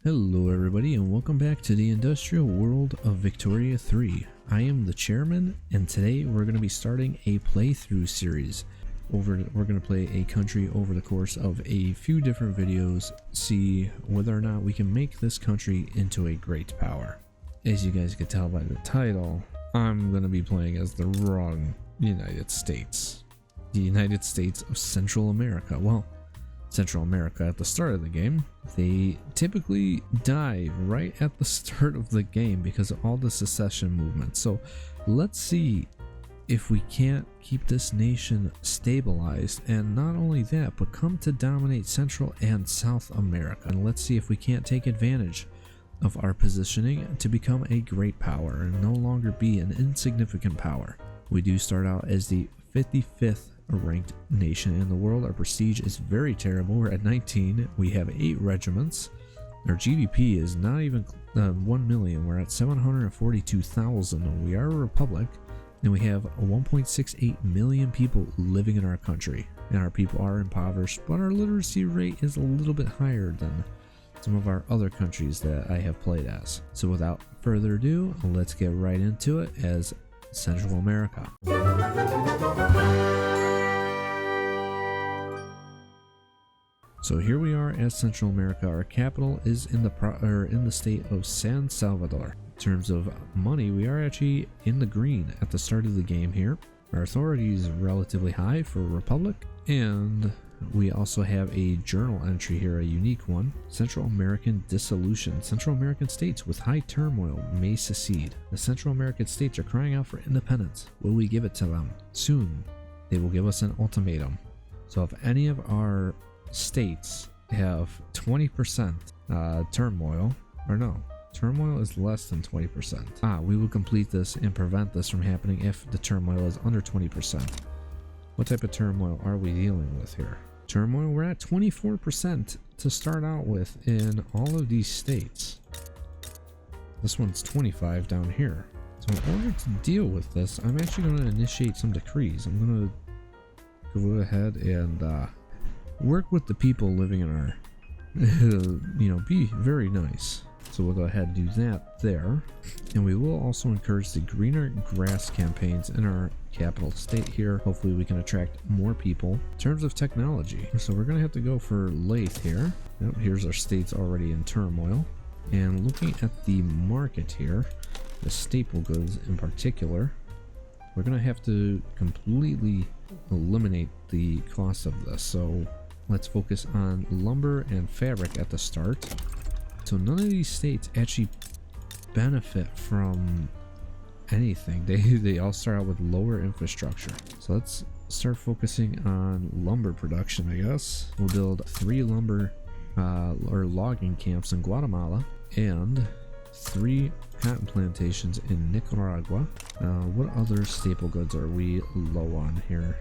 Hello everybody and welcome back to the industrial world of Victoria 3. I am the chairman and today we're going to be starting a playthrough series. We're going to play a country over the course of a few different videos, see whether or not we can make this country into a great power. As you guys can tell by the title, I'm going to be playing as the wrong United States. The United States of Central America. Well, Central America at the start of the game. They typically die right at the start of the game because of all the secession movement. So let's see if we can't keep this nation stabilized, and not only that, but come to dominate Central and South America. And let's see if we can't take advantage of our positioning to become a great power and no longer be an insignificant power. We do start out as the 55th ranked nation in the world. Our prestige is very terrible. We're at 19. We have 8 regiments. Our GDP is not even 1 million. We're at 742,000. We are a republic, and we have 1.68 million people living in our country. And our people are impoverished, but our literacy rate is a little bit higher than some of our other countries that I have played as. So without further ado, let's get right into it as Central America. So here we are at Central America. Our capital is in the state of San Salvador. In terms of money, we are actually in the green at the start of the game here. Our authority is relatively high for a republic, and we also have a journal entry here, a unique one. Central American dissolution. Central American states with high turmoil may secede. The Central American states are crying out for independence. Will we give it to them? Soon, they will give us an ultimatum. So if any of our states have 20% turmoil, or no, turmoil is less than 20%. We will complete this and prevent this from happening if the turmoil is under 20%. What type of turmoil are we dealing with here? Turmoil, we're at 24% to start out with in all of these states. This one's 25 down here. So in order to deal with this, I'm actually going to initiate some decrees. I'm going to go ahead and work with the people living in our, be very nice. So we'll go ahead and do that there. And we will also encourage the greener grass campaigns in our capital state here. Hopefully we can attract more people. In terms of technology, so we're going to have to go for lathe here. Yep, here's our states already in turmoil. And looking at the market here, the staple goods in particular, we're going to have to completely eliminate the cost of this. So let's focus on lumber and fabric at the start. So none of these states actually benefit from anything. They all start out with lower infrastructure. So let's start focusing on lumber production, I guess. We'll build 3 lumber or logging camps in Guatemala and 3 cotton plantations in Nicaragua. What other staple goods are we low on here?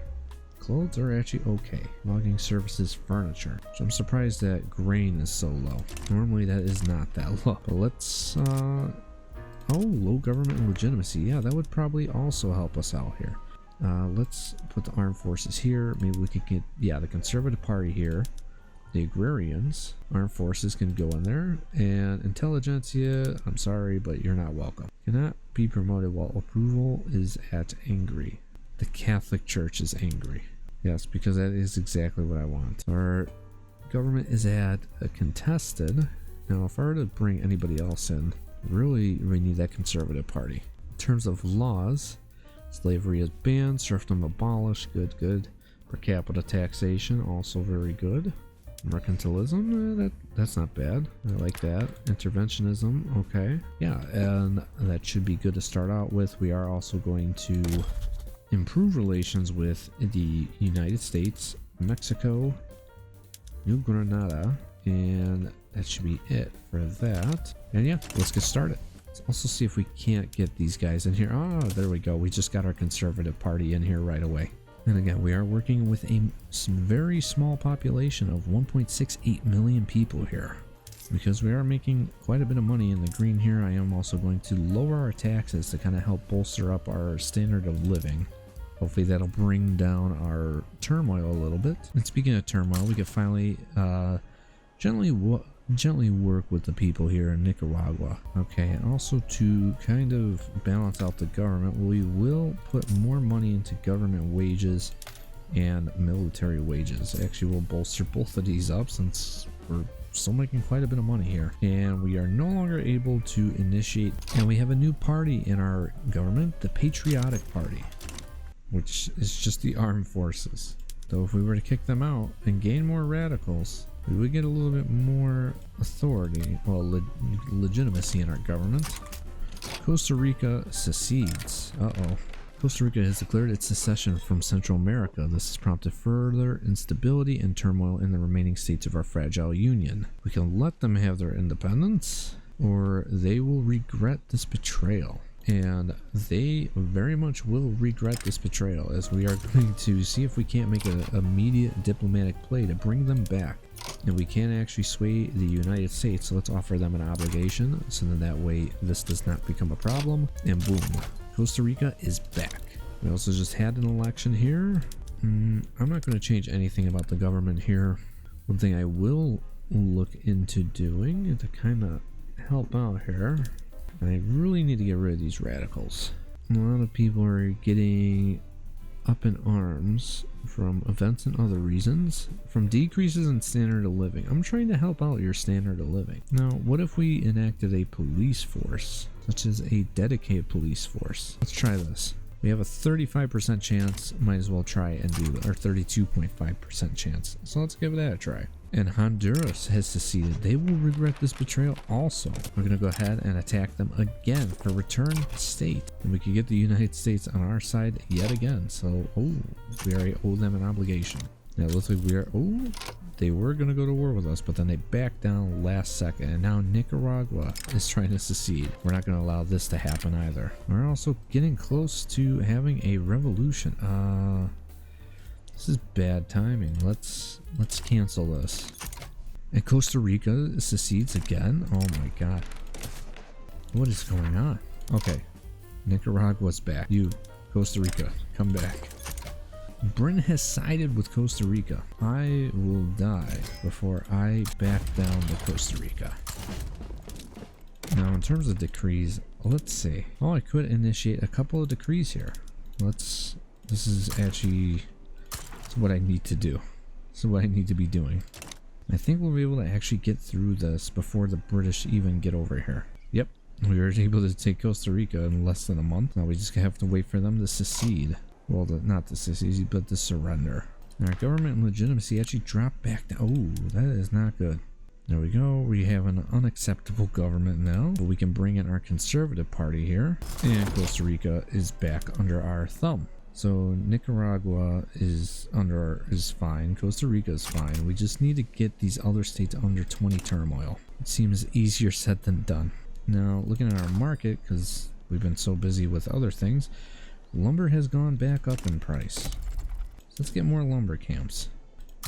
Clothes are actually okay. Logging services, furniture. So I'm surprised that grain is so low. Normally that is not that low. But let's low government legitimacy. Yeah, that would probably also help us out here. Let's put the armed forces here. Maybe we could get, the conservative party here. The agrarians, armed forces can go in there. And intelligentsia, I'm sorry, but you're not welcome. Cannot be promoted while approval is at angry. The Catholic Church is angry. Yes, because that is exactly what I want. Our government is at a contested. Now, if I were to bring anybody else in, really we need that conservative party. In terms of laws, slavery is banned, serfdom abolished, good. Per capita taxation, also very good. Mercantilism, that's not bad. I like that. Interventionism, okay. Yeah, and that should be good to start out with. We are also going to improve relations with the United States, Mexico, New Granada, and that should be it for that. And yeah, let's get started. Let's also see if we can't get these guys in here. There we go. We just got our conservative party in here right away. And again, we are working with a very small population of 1.68 million people here. Because we are making quite a bit of money in the green here, I am also going to lower our taxes to kind of help bolster up our standard of living. Hopefully that'll bring down our turmoil a little bit. And speaking of turmoil, we could finally gently gently work with the people here in Nicaragua. Okay, and also to kind of balance out the government, we will put more money into government wages and military wages. Actually, we'll bolster both of these up since we're still making quite a bit of money here. And we are no longer able to initiate, and we have a new party in our government, the Patriotic Party, which is just the armed forces. Though if we were to kick them out and gain more radicals, we would get a little bit more authority, well, legitimacy in our government. Costa Rica secedes. Uh-oh. Costa Rica has declared its secession from Central America. This has prompted further instability and turmoil in the remaining states of our fragile union. We can let them have their independence, or they will regret this betrayal. And they very much will regret this betrayal, as we are going to see if we can't make an immediate diplomatic play to bring them back. And we can actually sway the United States, so let's offer them an obligation, so that way this does not become a problem. And boom, Costa Rica is back. We also just had an election here. I'm not going to change anything about the government here. One thing I will look into doing to kind of help out here, and I really need to get rid of these radicals. A lot of people are getting up in arms from events and other reasons, from decreases in standard of living. I'm trying to help out your standard of living. Now, what if we enacted a police force, such as a dedicated police force? Let's try this. We have a 35% chance, might as well try and do it, or 32.5% chance. So let's give that a try. And Honduras has seceded. They will regret this betrayal also. We're going to go ahead and attack them again for return state. And we can get the United States on our side yet again. So, oh, we already owe them an obligation. Now it looks like we are, oh, they were going to go to war with us, but then they backed down last second. And now Nicaragua is trying to secede. We're not going to allow this to happen either. We're also getting close to having a revolution. This is bad timing. Let's cancel this. And Costa Rica secedes again. Oh my god. What is going on? Okay. Nicaragua's back. You, Costa Rica, come back. Britain has sided with Costa Rica. I will die before I back down to Costa Rica. Now, in terms of decrees, let's see. Oh, I could initiate a couple of decrees here. This is actually what I need to do. This is what I need to be doing. I think we'll be able to actually get through this before the British even get over here. Yep, we were able to take Costa Rica in less than a month. Now we just have to wait for them to secede. Well, not to secede, but to surrender. And our government legitimacy actually dropped back down. Oh, that is not good. There we go. We have an unacceptable government now, but we can bring in our conservative party here. And Costa Rica is back under our thumb. So Nicaragua is fine. Costa Rica is fine. We just need to get these other states under 20 turmoil. It seems easier said than done. Now, looking at our market, because we've been so busy with other things, lumber has gone back up in price. So let's get more lumber camps.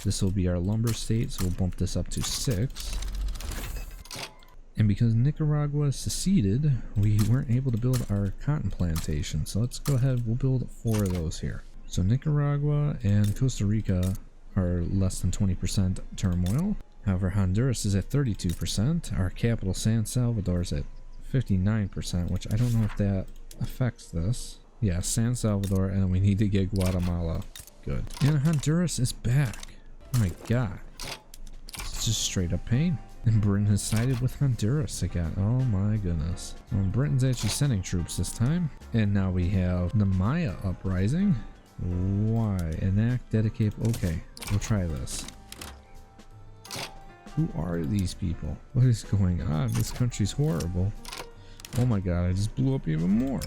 This will be our lumber state, so we'll bump this up to 6. And because Nicaragua seceded, we weren't able to build our cotton plantation. So let's go ahead, we'll build 4 of those here. So Nicaragua and Costa Rica are less than 20% turmoil. However, Honduras is at 32%. Our capital, San Salvador, is at 59%, which I don't know if that affects this. Yeah, San Salvador, and we need to get Guatemala. Good. And Honduras is back. Oh my god. It's just straight up pain. And Britain has sided with Honduras again. Oh my goodness. Well, Britain's actually sending troops this time. And now we have the Maya uprising. Why? Enact, dedicate. Okay, we'll try this. Who are these people? What is going on? This country's horrible. Oh my god, I just blew up even more.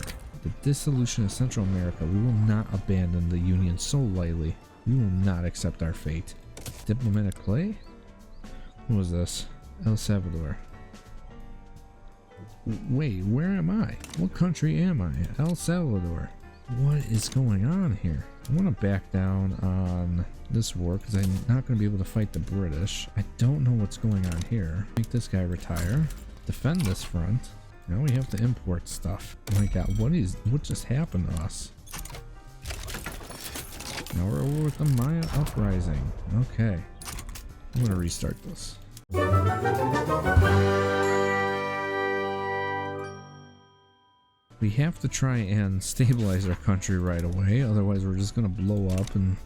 The dissolution of Central America. We will not abandon the Union so lightly. We will not accept our fate. Diplomatic play? What was this? El Salvador. Wait, where am I? What country am I? El Salvador. What is going on here? I want to back down on this war because I'm not going to be able to fight the British. I don't know what's going on here. Make this guy retire. Defend this front. Now we have to import stuff. Oh my god, what just happened to us? Now we're over with the Maya uprising. Okay. I'm going to restart this. We have to try and stabilize our country right away, otherwise we're just gonna blow up and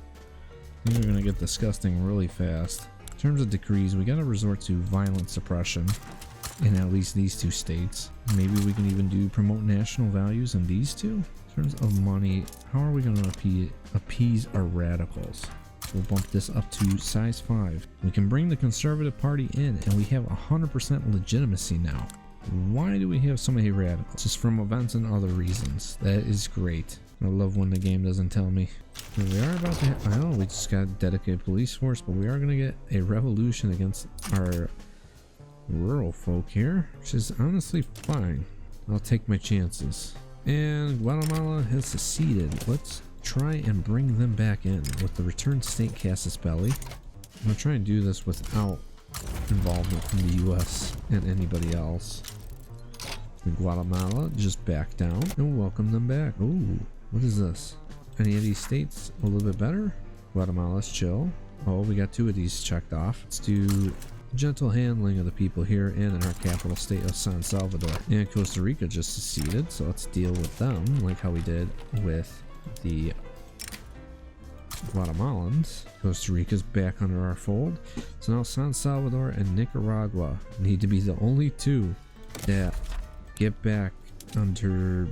we're gonna get disgusting really fast. In terms of decrees, we gotta resort to violent suppression in at least these two states. Maybe we can even do promote national values in these two. In terms of money, how are we gonna appease our radicals? We'll bump this up to size 5. We can bring the Conservative Party in and we have 100% legitimacy now. Why do we have so many radicals? Just from events and other reasons. That is great. I love when the game doesn't tell me. We are about to have, I know we just got a dedicated police force, but we are going to get a revolution against our rural folk here, which is honestly fine. I'll take my chances. And Guatemala has seceded. Let's try and bring them back in with the returned state casus belli. I'm going to try and do this without involvement from the US and anybody else. And Guatemala, just back down and welcome them back. Ooh, what is this? Any of these states a little bit better? Guatemala's chill. Oh, we got 2 of these checked off. Let's do gentle handling of the people here and in our capital state of San Salvador. And Costa Rica just seceded, so let's deal with them like how we did with the Guatemalans. Costa Rica's back under our fold. So now San Salvador and Nicaragua need to be the only 2 that get back under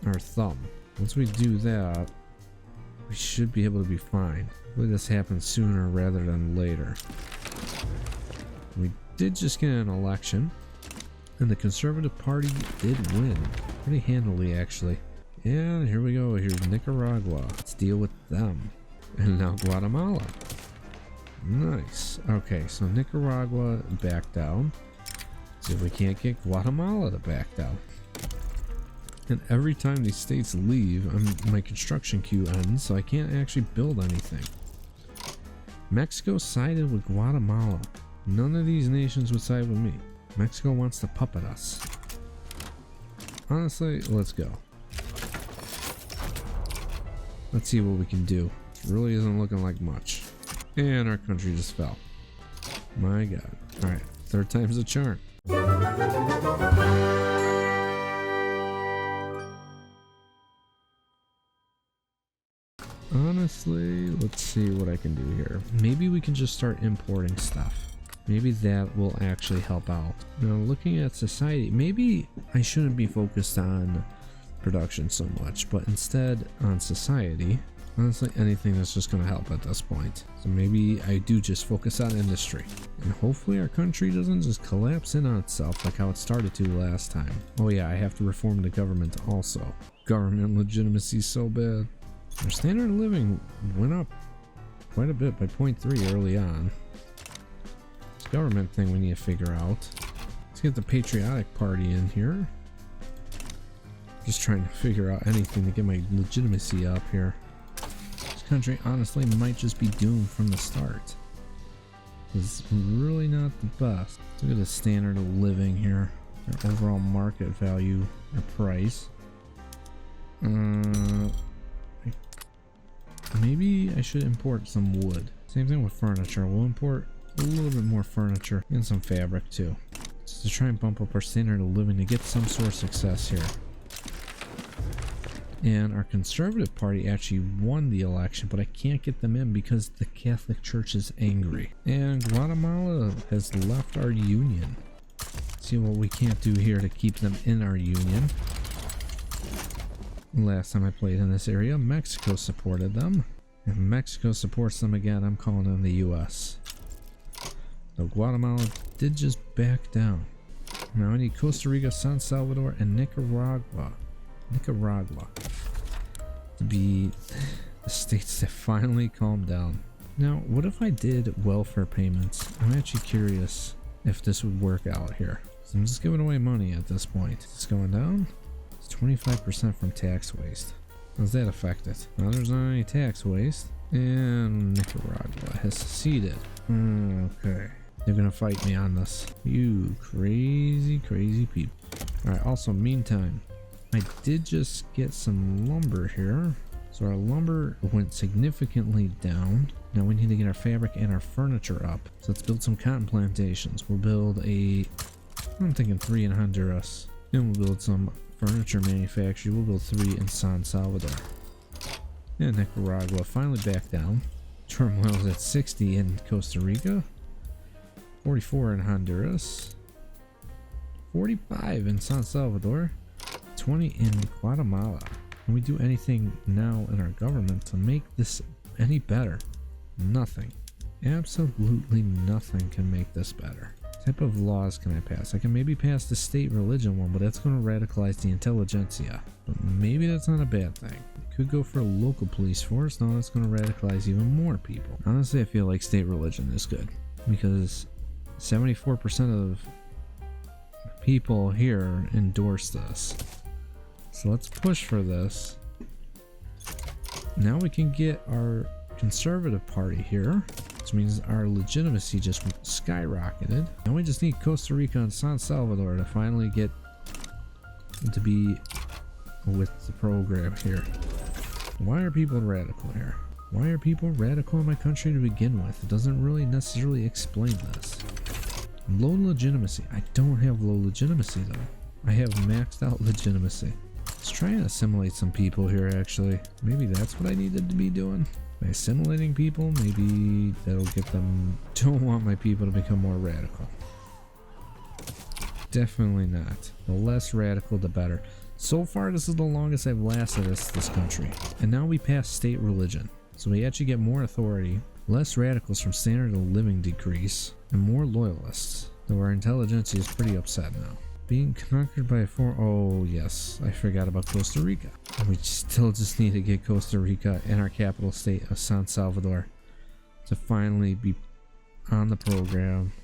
our thumb. Once we do that, we should be able to be fine. Hopefully this happens sooner rather than later. We did just get an election and the Conservative Party did win pretty handily actually. And here we go. Here's Nicaragua. Let's deal with them. And now Guatemala. Nice. Okay, so Nicaragua back down. See if we can't get Guatemala to back down. And every time these states leave, my construction queue ends, so I can't actually build anything. Mexico sided with Guatemala. None of these nations would side with me. Mexico wants to puppet us. Honestly, let's go. Let's see what we can do. Really isn't looking like much. And our country just fell. My god. Alright, 3rd time's a charm. Honestly, let's see what I can do here. Maybe we can just start importing stuff. Maybe that will actually help out. Now looking at society, maybe I shouldn't be focused on production so much, but instead on society. Honestly, anything that's just going to help at this point. So maybe I do just focus on industry. And hopefully our country doesn't just collapse in on itself like how it started to last time. Oh yeah, I have to reform the government also. Government legitimacy is so bad. Our standard of living went up quite a bit by 0.3 early on. This government thing we need to figure out. Let's get the patriotic party in here. Just trying to figure out anything to get my legitimacy up here. Country honestly might just be doomed from the start. It's really not the best. Look at the standard of living here. Our overall market value or price. Maybe I should import some wood. Same thing with furniture. We'll import a little bit more furniture and some fabric too. Just to try and bump up our standard of living to get some sort of success here. And our Conservative Party actually won the election, but I can't get them in because the Catholic Church is angry. And Guatemala has left our union. Let's see what we can't do here to keep them in our union. Last time I played in this area, Mexico supported them. If Mexico supports them again, I'm calling on the US. So Guatemala did just back down. Now I need Costa Rica, San Salvador, and Nicaragua to be the states that finally calm down. Now, what if I did welfare payments? I'm actually curious if this would work out here. So I'm just giving away money at this point. It's going down. It's 25% from tax waste. How's that affect it? Now there's not any tax waste. And Nicaragua has seceded. Okay. They're gonna fight me on this. You crazy, crazy people. Alright, also meantime, I did just get some lumber here. So our lumber went significantly down. Now we need to get our fabric and our furniture up. So let's build some cotton plantations. We'll build I'm thinking 3 in Honduras. And we'll build some furniture manufacturing. We'll build 3 in San Salvador. And Nicaragua finally back down. Turmoil's at 60 in Costa Rica. 44 in Honduras. 45 in San Salvador. 20 in Guatemala. Can we do anything now in our government to make this any better? Nothing. Absolutely nothing can make this better. What type of laws can I pass? I can maybe pass the state religion one, but that's going to radicalize the intelligentsia. But maybe that's not a bad thing. I could go for a local police force. No, that's going to radicalize even more people. Honestly, I feel like state religion is good because 74% of people here endorse this. So let's push for this. Now we can get our conservative party here, which means our legitimacy just skyrocketed. Now we just need Costa Rica and San Salvador to finally get to be with the program here. Why are people radical here? Why are people radical in my country to begin with? It doesn't really necessarily explain this. Low legitimacy. I don't have low legitimacy though. I have maxed out legitimacy. Let's try and assimilate some people here actually. Maybe that's what I needed to be doing. By assimilating people, maybe that'll get them. Don't want my people to become more radical. Definitely not. The less radical, the better. So far, this is the longest I've lasted as this country. And now we pass state religion. So we actually get more authority, less radicals from standard of living decrease, and more loyalists. Though our intelligentsia is pretty upset now. Being conquered by a oh yes, I forgot about Costa Rica. We still just need to get Costa Rica and our capital state of San Salvador to finally be on the program,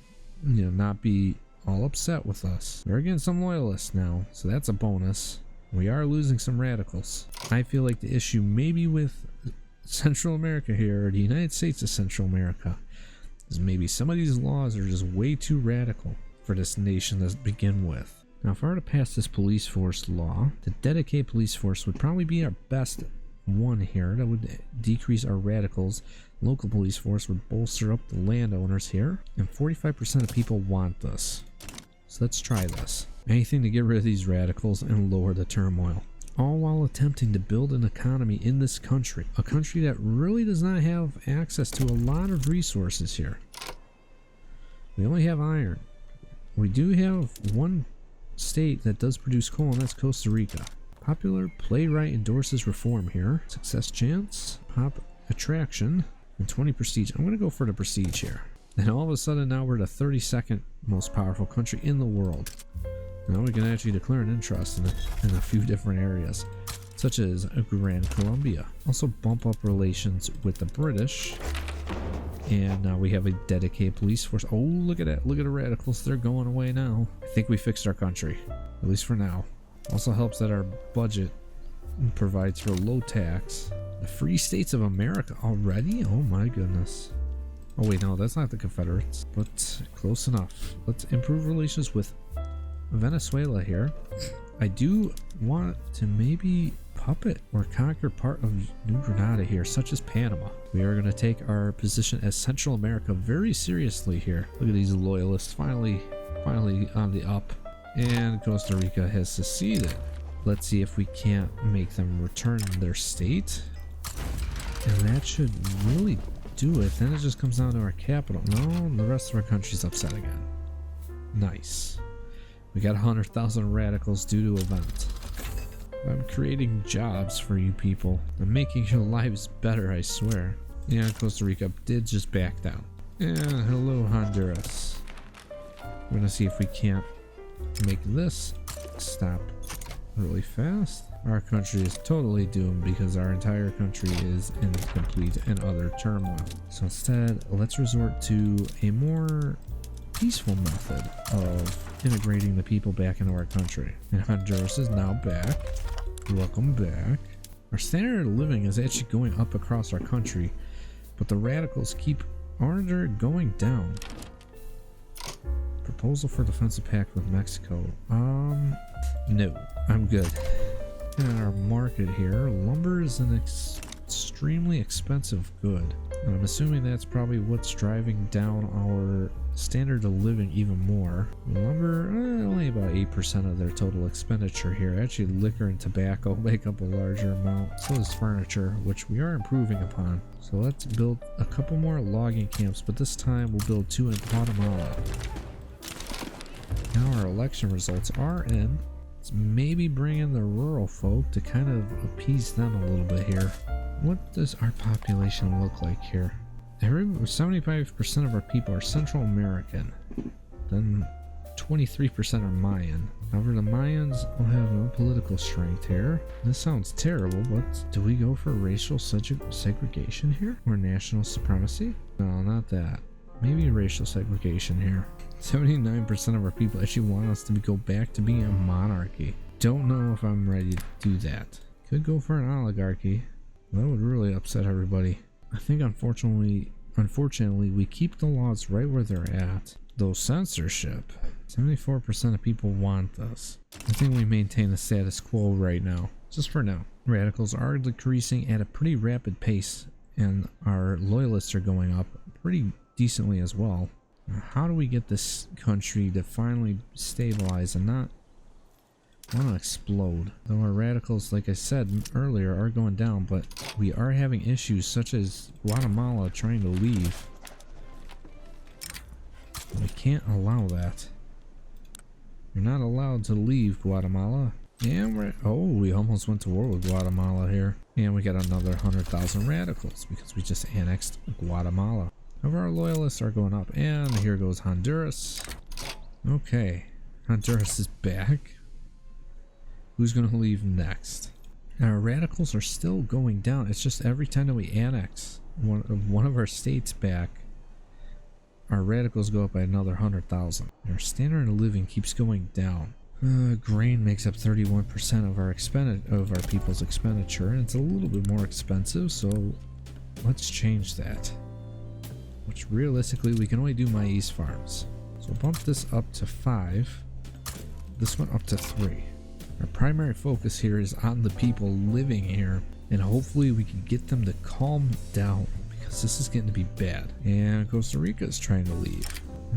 you know, not be all upset with us. We're getting some loyalists now, so that's a bonus. We are losing some radicals. I feel like the issue maybe with Central America here, or the United States of Central America, is maybe some of these laws are just way too radical for this nation to begin with. Now if I were to pass this police force law, the dedicated police force would probably be our best one here. That would decrease our radicals. Local police force would bolster up the landowners here, and 45% of people want this. So let's try this. Anything to get rid of these radicals and lower the turmoil. All while attempting to build an economy in this country. A country that really does not have access to a lot of resources here. We only have iron. We do have one state that does produce coal, and that's Costa Rica. Popular playwright endorses reform here. Success chance, pop attraction, and 20 prestige. I'm going to go for the prestige here. And all of a sudden now we're the 32nd most powerful country in the world. Now we can actually declare an interest in a few different areas, such as Grand Colombia. Also bump up relations with the British. And now we have a dedicated police force. Oh, look at that. Look at the radicals. They're going away now. I think we fixed our country, at least for now. Also helps that our budget provides for low tax. The Free States of America already? Oh my goodness. Oh wait, no, that's not the Confederates, but close enough. Let's improve relations with Venezuela here. I do want to maybe puppet or conquer part of New Granada here, such as Panama. We are going to take our position as Central America very seriously here. Look at these loyalists finally on the up, and Costa Rica has seceded. Let's see if we can't make them return their state, and that should really do it. Then it just comes down to our capital. No, the rest of our country's upset again. Nice. We got 100,000 radicals due to event. I'm creating jobs for you people. I'm making your lives better, I swear. Yeah, Costa Rica did just back down. And hello, Honduras. We're gonna see if we can't make this stop really fast. Our country is totally doomed because our entire country is in complete and utter turmoil. So instead, let's resort to a more peaceful method of integrating the people back into our country. And Honduras is now back. Welcome back. Our standard of living is actually going up across our country, but the radicals are going down. Proposal for defensive pact with Mexico. No, I'm good. In our market here, lumber is an extremely expensive good. And I'm assuming that's probably what's driving down our standard of living even more. Lumber, only about 8% of their total expenditure here. Actually, liquor and tobacco make up a larger amount. So does furniture, which we are improving upon. So let's build a couple more logging camps, but this time we'll build 2 in Guatemala. Now our election results are in. Let's maybe bring in the rural folk to kind of appease them a little bit here. What does our population look like here? 75% of our people are Central American. Then 23% are Mayan. However, the Mayans will have no political strength here. This sounds terrible, but do we go for racial segregation here? Or national supremacy? No, not that. Maybe racial segregation here. 79% of our people actually want us to go back to being a monarchy. Don't know if I'm ready to do that. Could go for an oligarchy. That would really upset everybody. I think unfortunately we keep the laws right where they're at. Though censorship, 74% of people want this. I think we maintain the status quo right now, just for now. Radicals are decreasing at a pretty rapid pace, and our loyalists are going up pretty decently as well. Now, how do we get this country to finally stabilize and not want to explode? Though our radicals, like I said earlier, are going down, but we are having issues such as Guatemala trying to leave. We can't allow that. You're not allowed to leave Guatemala. And we almost went to war with Guatemala here. And we got another 100,000 radicals because we just annexed Guatemala. However, our loyalists are going up. And here goes Honduras. Okay, Honduras is back. Who's going to leave next? Our radicals are still going down. It's just every time that we annex one of our states back, our radicals go up by another 100,000. Our standard of living keeps going down. Grain makes up 31% of our people's expenditure, and it's a little bit more expensive, so let's change that. Which realistically we can only do maize farms. So bump this up to 5. This one up to 3. Our primary focus here is on the people living here, and hopefully we can get them to calm down, because this is getting to be bad. And Costa Rica is trying to leave.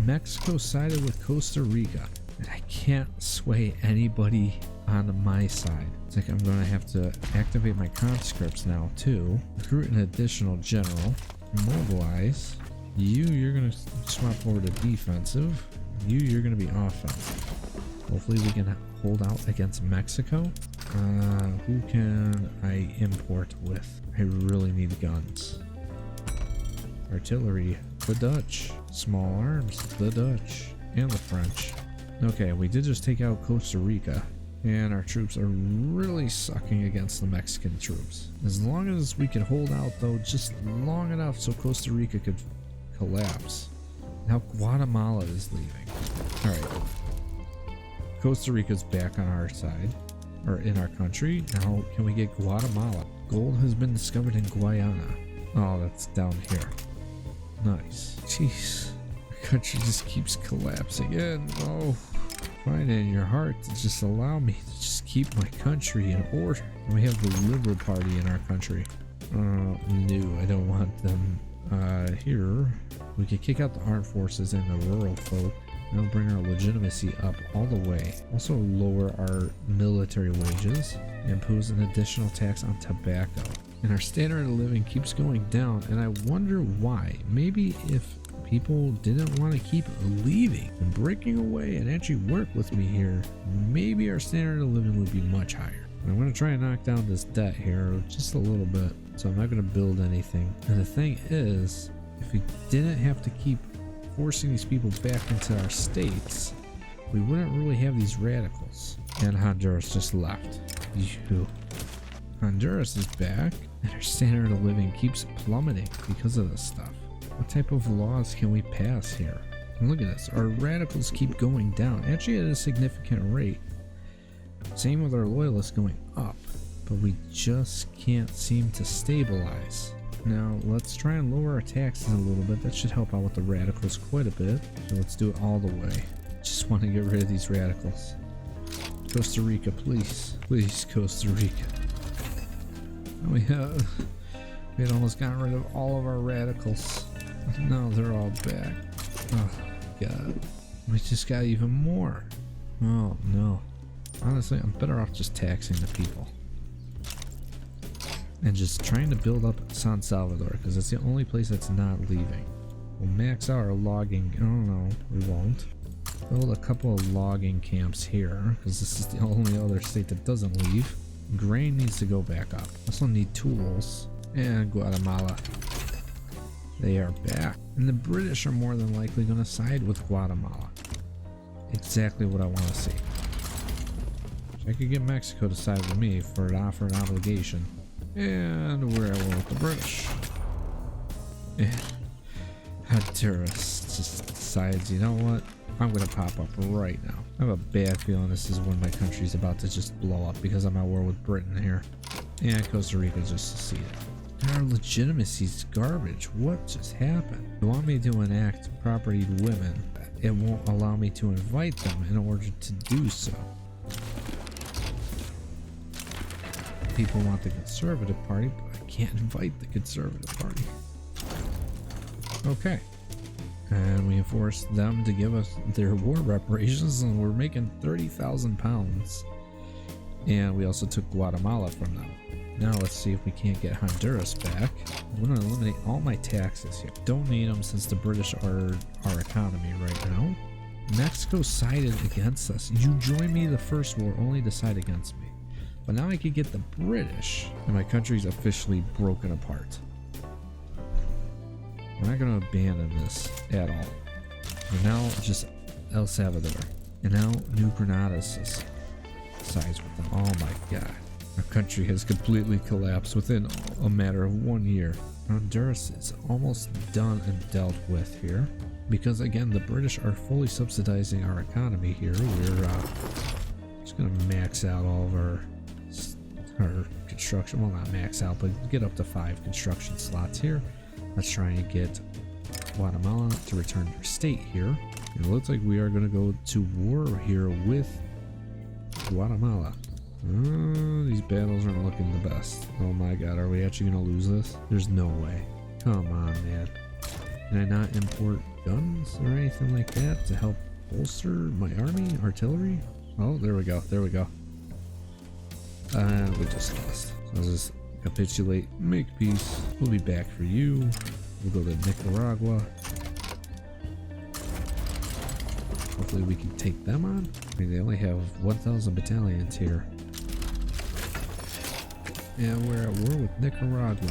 Mexico sided with Costa Rica, and I can't sway anybody on my side. It's like I'm going to have to activate my conscripts now too. Recruit an additional general. Mobilize. You're going to swap over to defensive. You're going to be offensive. Hopefully we can hold out against Mexico. Who can I import with? I really need guns. Artillery, the Dutch. Small arms, the Dutch. And the French. Okay, we did just take out Costa Rica. And our troops are really sucking against the Mexican troops. As long as we can hold out though, just long enough so Costa Rica could collapse. Now Guatemala is leaving. Alright. Costa Rica's back on our side, or in our country. Now can we get Guatemala? Gold has been discovered in Guyana. Oh, that's down here. Nice. Jeez. Our country just keeps collapsing in. Oh, find it in your heart to just allow me to just keep my country in order. And we have the Liberal Party in our country. No, I don't want them. Here, we can kick out the armed forces and the rural folk. That'll bring our legitimacy up all the way. Also lower our military wages. Impose an additional tax on tobacco. And our standard of living keeps going down, and I wonder why. Maybe if people didn't want to keep leaving and breaking away and actually work with me here, maybe our standard of living would be much higher. I'm going to try and knock down this debt here just a little bit, so I'm not going to build anything. And the thing is, if we didn't have to keep forcing these people back into our states, we wouldn't really have these radicals. And Honduras just left. Honduras is back, and our standard of living keeps plummeting because of this stuff. What type of laws can we pass here? And look at this, our radicals keep going down, actually at a significant rate. Same with our loyalists going up, but we just can't seem to stabilize. Now let's try and lower our taxes a little bit. That should help out with the radicals quite a bit. So let's do it all the way. Just want to get rid of these radicals. Costa Rica, please. Please, Costa Rica. We have We had almost gotten rid of all of our radicals. Now they're all back. Oh god. We just got even more. Oh no. Honestly, I'm better off just taxing the people. And just trying to build up San Salvador, because it's the only place that's not leaving. We'll max out our logging. Oh no, we won't. Build a couple of logging camps here, because this is the only other state that doesn't leave. Grain needs to go back up. Also need tools. And Guatemala. They are back. And the British are more than likely going to side with Guatemala. Exactly what I want to see. I could get Mexico to side with me for an offer and obligation. And we're at war with the British. And Honduras just decides, you know what? I'm going to pop up right now. I have a bad feeling this is when my country's about to just blow up because I'm at war with Britain here. And Costa Rica just seceded. Our legitimacy's garbage. What just happened? You want me to enact property to women? It won't allow me to invite them in order to do so. People want the Conservative Party, but I can't invite the Conservative Party. Okay. And we enforced them to give us their war reparations, and we're making 30,000 pounds. And we also took Guatemala from them. Now let's see if we can't get Honduras back. I'm going to eliminate all my taxes here. Don't need them since the British are our economy right now. Mexico sided against us. You joined me the first war only to side against me. But now I could get the British, and my country's officially broken apart. We're not going to abandon this at all. We're now just El Salvador. And now New Granada sides with them. Oh my god. Our country has completely collapsed within a matter of 1 year. Honduras is almost done and dealt with here. Because again, the British are fully subsidizing our economy here. We're just going to max out all of our construction. Well, not max out, but get up to 5 construction slots here. Let's try and get Guatemala to return their state here. It looks like we are going to go to war here with Guatemala. These battles aren't looking the best. Oh my god, are we actually going to lose this? There's no way. Come on, man. Can I not import guns or anything like that to help bolster my army? Artillery? Oh, there we go. There we go. We just lost. So I'll just capitulate, make peace. We'll be back for you. We'll go to Nicaragua. Hopefully we can take them on. I mean, they only have 1,000 battalions here. And we're at war with Nicaragua.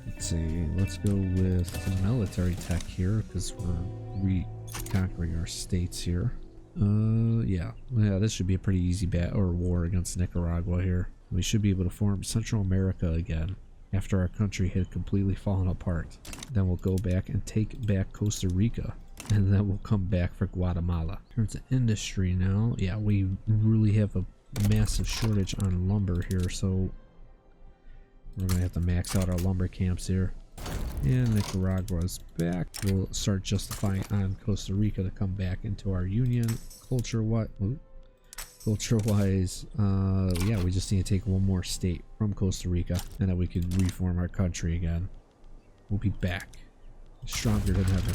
Let's see, let's go with the military tech here because we're reconquering our states here. Yeah, this should be a pretty easy war against Nicaragua here. We should be able to form Central America again after our country had completely fallen apart. Then we'll go back and take back Costa Rica, and then we'll come back for Guatemala. In terms of industry now, yeah, we really have a massive shortage on lumber here, so we're gonna have to max out our lumber camps here. And Nicaragua's back. We'll start justifying on Costa Rica to come back into our union. Culture-wise, yeah, we just need to take one more state from Costa Rica, and then we can reform our country again. We'll be back, stronger than ever.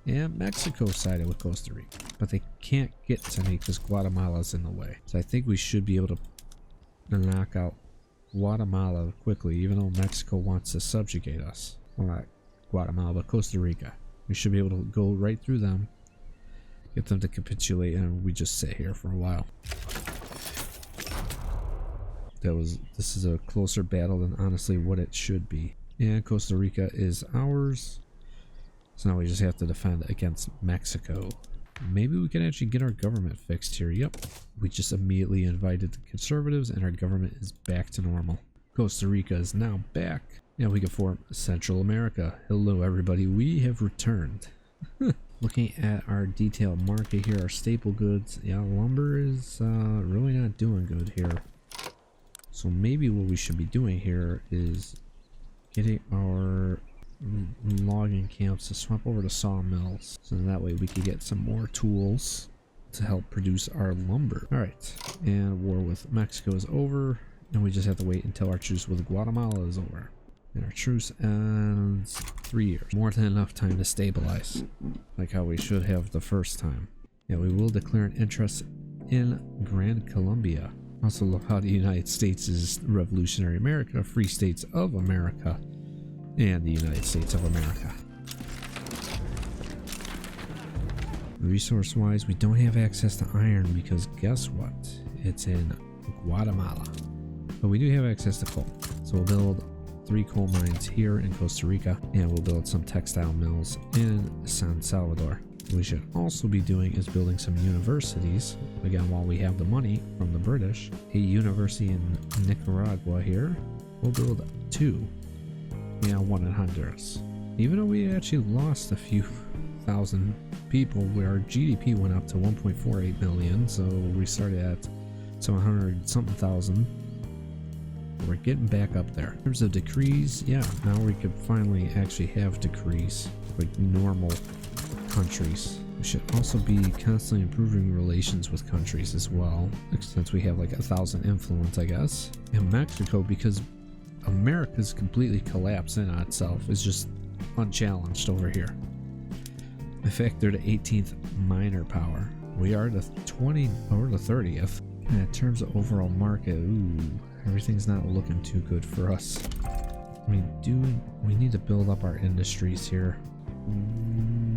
And Mexico sided with Costa Rica, but they can't get to me because Guatemala's in the way. So I think we should be able to knock out Guatemala quickly, even though Mexico wants to subjugate us. Well, not Guatemala, but Costa Rica. We should be able to go right through them, get them to capitulate, and we just sit here for a while. This is a closer battle than honestly what it should be. And Costa Rica is ours. So now we just have to defend against Mexico. Maybe we can actually get our government fixed here. Yep. We just immediately invited the conservatives and our government is back to normal. Costa Rica is now back. And we can form Central America. Hello everybody, we have returned. Looking at our detailed market here, our staple goods. Yeah, lumber is really not doing good here. So maybe what we should be doing here is getting our logging camps to swap over to sawmills, so that way we can get some more tools to help produce our lumber. All right, and war with Mexico is over, and we just have to wait until our truce with Guatemala is over. And our truce ends 3 years. More than enough time to stabilize, like how we should have the first time. Yeah, we will declare an interest in Grand Columbia. Also, look how the United States is revolutionary America, free states of America, and the United States of America. Resource-wise, we don't have access to iron because guess what? It's in Guatemala. But we do have access to coal. So we'll build 3 coal mines here in Costa Rica, and we'll build some textile mills in San Salvador. What we should also be doing is building some universities. Again, while we have the money from the British, a university in Nicaragua here. We'll build 2. Yeah, 1 in Honduras. Even though we actually lost a few thousand people, where our GDP went up to 1.48 million, so we started at 700 something thousand. We're getting back up there. In terms of decrees, yeah, now we could finally actually have decrees like normal countries. We should also be constantly improving relations with countries as well, since we have like 1,000 influence, I guess. And Mexico, because America's completely collapsed in on itself, is just unchallenged over here. In fact, they're the 18th minor power. We are the 20 or the 30th. And in terms of overall market, everything's not looking too good for us. We need to build up our industries here.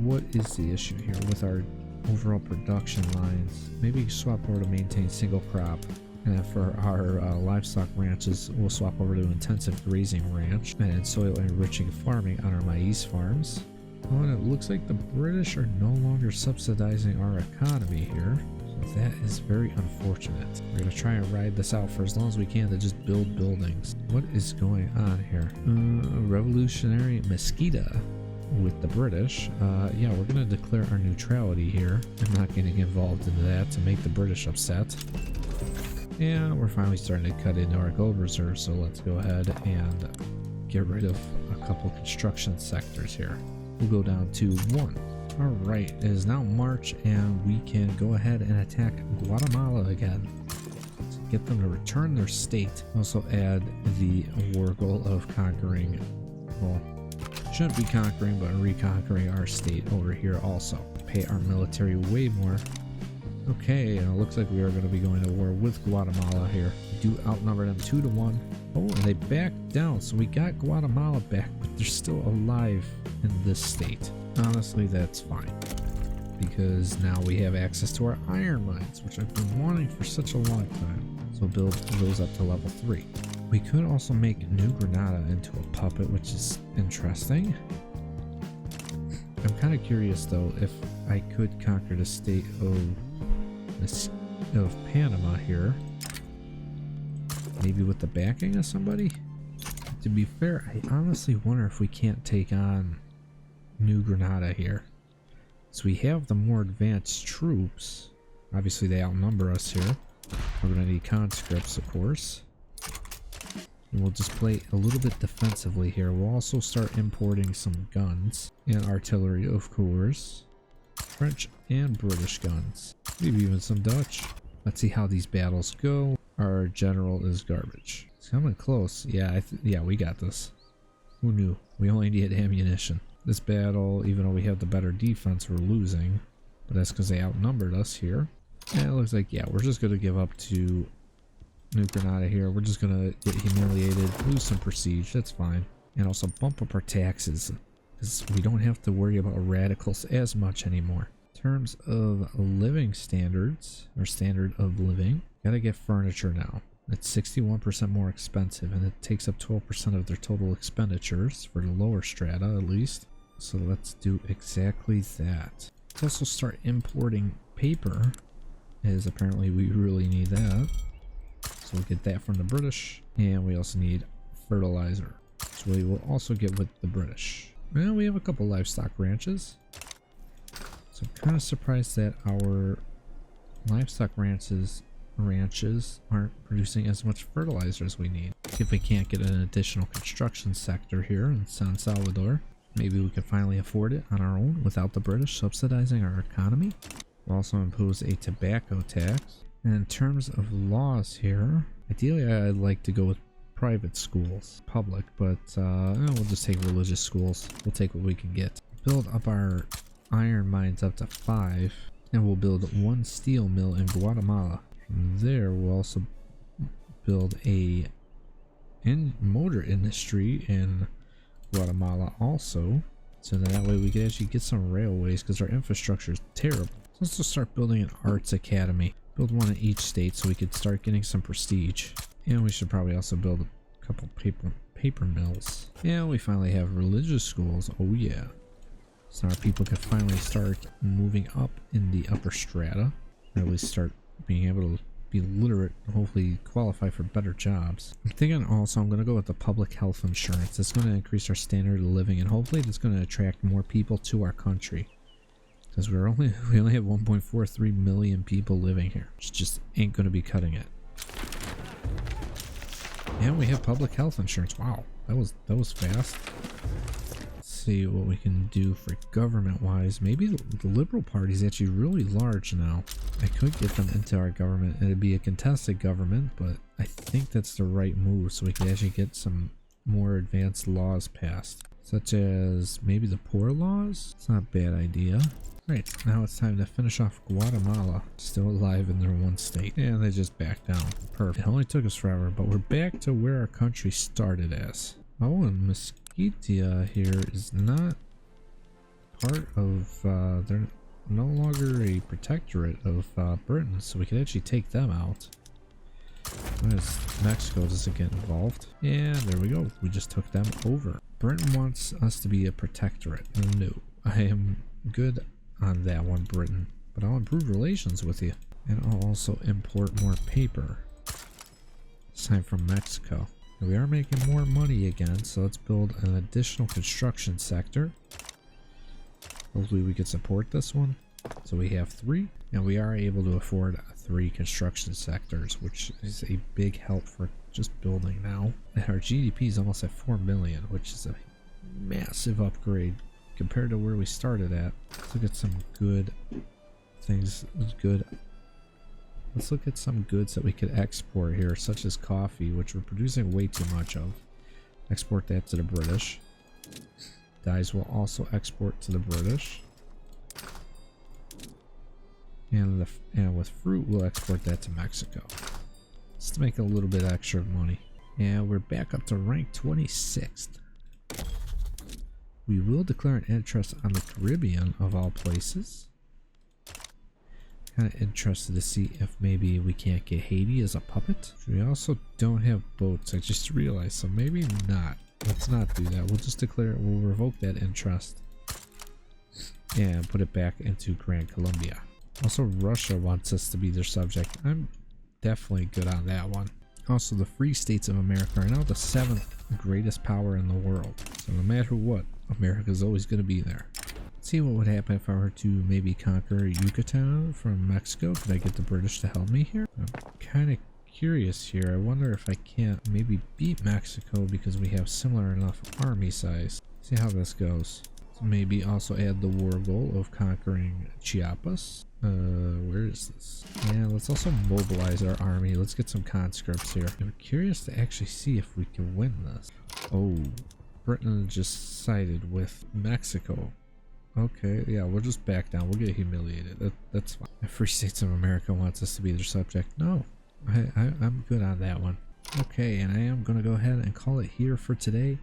What is the issue here with our overall production lines? Maybe swap over to maintain single crop. And for our livestock ranches, we'll swap over to intensive grazing ranch and soil enriching farming on our maize farms. Oh, and it looks like the British are no longer subsidizing our economy here. So that is very unfortunate. We're going to try and ride this out for as long as we can to just build buildings. What is going on here? Revolutionary mosquito with the British. Yeah, we're going to declare our neutrality here. I'm not getting involved in that to make the British upset. Yeah, we're finally starting to cut into our gold reserves, so let's go ahead and get rid of a couple construction sectors here. We'll go down to 1. Alright, it is now March and we can go ahead and attack Guatemala again. So get them to return their state. Also add the war goal of conquering, well, shouldn't be conquering, but reconquering our state over here also. Pay our military way more. Okay, and it looks like we are going to be going to war with Guatemala here. We do outnumber them 2 to 1. Oh, and they backed down, so we got Guatemala back, but they're still alive in this state. Honestly, that's fine, because now we have access to our iron mines, which I've been wanting for such a long time. So build those up to level 3. We could also make New Granada into a puppet, which is interesting. I'm kind of curious though if I could conquer the state of Panama here, maybe with the backing of somebody. To be fair, I honestly wonder if we can't take on New Granada here. So we have the more advanced troops. Obviously they outnumber us here. We're going to need conscripts, of course. And we'll just play a little bit defensively here. We'll also start importing some guns and artillery, of course. French and British guns. Maybe even some Dutch. Let's see how these battles go. Our general is garbage. It's coming close. Yeah, yeah, we got this. Who knew? We only need ammunition. This battle, even though we have the better defense, we're losing. But that's because they outnumbered us here. And it looks like, yeah, we're just going to give up to New Granada here. We're just going to get humiliated, lose some prestige. That's fine. And also bump up our taxes, because we don't have to worry about radicals as much anymore. In terms of living standards, or standard of living, gotta get furniture now. It's 61% more expensive, and it takes up 12% of their total expenditures for the lower strata, at least. So let's do exactly that. Let's also start importing paper, as apparently we really need that. So we'll get that from the British, and we also need fertilizer. So we will also get with the British. Well, we have a couple livestock ranches. So I'm kind of surprised that our livestock ranches aren't producing as much fertilizer as we need. If we can't get an additional construction sector here in San Salvador, maybe we can finally afford it on our own without the British subsidizing our economy. We'll also impose a tobacco tax. And in terms of laws here, ideally I'd like to go with private schools, public, but we'll just take religious schools. We'll take what we can get. Build up our iron mines up to 5, and we'll build 1 steel mill in Guatemala. From there, we'll also build a motor industry in Guatemala also, so that way we can actually get some railways because our infrastructure is terrible. So let's just start building an arts academy. Build one in each state so we could start getting some prestige. And we should probably also build a couple paper mills. And we finally have religious schools. Oh yeah. So our people can finally start moving up in the upper strata. Or at least start being able to be literate and hopefully qualify for better jobs. I'm thinking also I'm going to go with the public health insurance. It's going to increase our standard of living and hopefully it's going to attract more people to our country. Because we only have 1.43 million people living here, which just ain't going to be cutting it. And we have public health insurance. Wow, that was fast. Let's see what we can do for government wise. Maybe the Liberal Party is actually really large now. I could get them into our government. It'd be a contested government, but I think that's the right move so we can actually get some more advanced laws passed, such as maybe the poor laws. It's not a bad idea. Right, now it's time to finish off Guatemala. Still alive in their one state. And they just backed down. Perfect. It only took us forever, but we're back to where our country started as. Oh, and Mesquite here is not part of, they're no longer a protectorate of Britain, so we could actually take them out. As Mexico doesn't get involved. And there we go. We just took them over. Britain wants us to be a protectorate. No, I am good on that one, Britain, but I'll improve relations with you, and I'll also import more paper, this time from Mexico. We are making more money again, so let's build an additional construction sector. Hopefully we can support this one. So we have 3, and we are able to afford 3 construction sectors, which is a big help for just building now. And our GDP is almost at 4 million, which is a massive upgrade compared to where we started at. Let's look at some good things. Let's look at some goods that we could export here, such as coffee, which we're producing way too much of. Export that to the British. Dyes will also export to the British. And with fruit, we'll export that to Mexico. Just to make a little bit extra money. And we're back up to rank 26th. We will declare an interest on the Caribbean, of all places. Kind of interested to see if maybe we can't get Haiti as a puppet. We also don't have boats, I just realized, so maybe not. Let's not do that. We'll just declare it. We'll revoke that interest and put it back into Grand Colombia. Also, Russia wants us to be their subject. I'm definitely good on that one. Also, the Free States of America are now the 7th greatest power in the world. So no matter what, America's always going to be there. Let's see what would happen if I were to maybe conquer Yucatan from Mexico. Could I get the British to help me here? I'm kind of curious here. I wonder if I can't maybe beat Mexico because we have similar enough army size. See how this goes. So maybe also add the war goal of conquering Chiapas. Where is this? And let's also mobilize our army. Let's get some conscripts here. I'm curious to actually see if we can win this. Oh, Britain just sided with Mexico. Okay, yeah, we'll just back down. We'll get humiliated. That's fine. The Free States of America wants us to be their subject. No, I'm good on that one. Okay, and I am going to go ahead and call it here for today.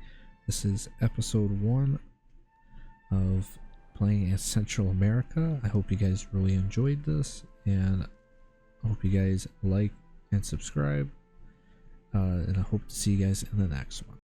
This is episode 1 of playing as Central America. I hope you guys really enjoyed this, and I hope you guys like and subscribe, and I hope to see you guys in the next one.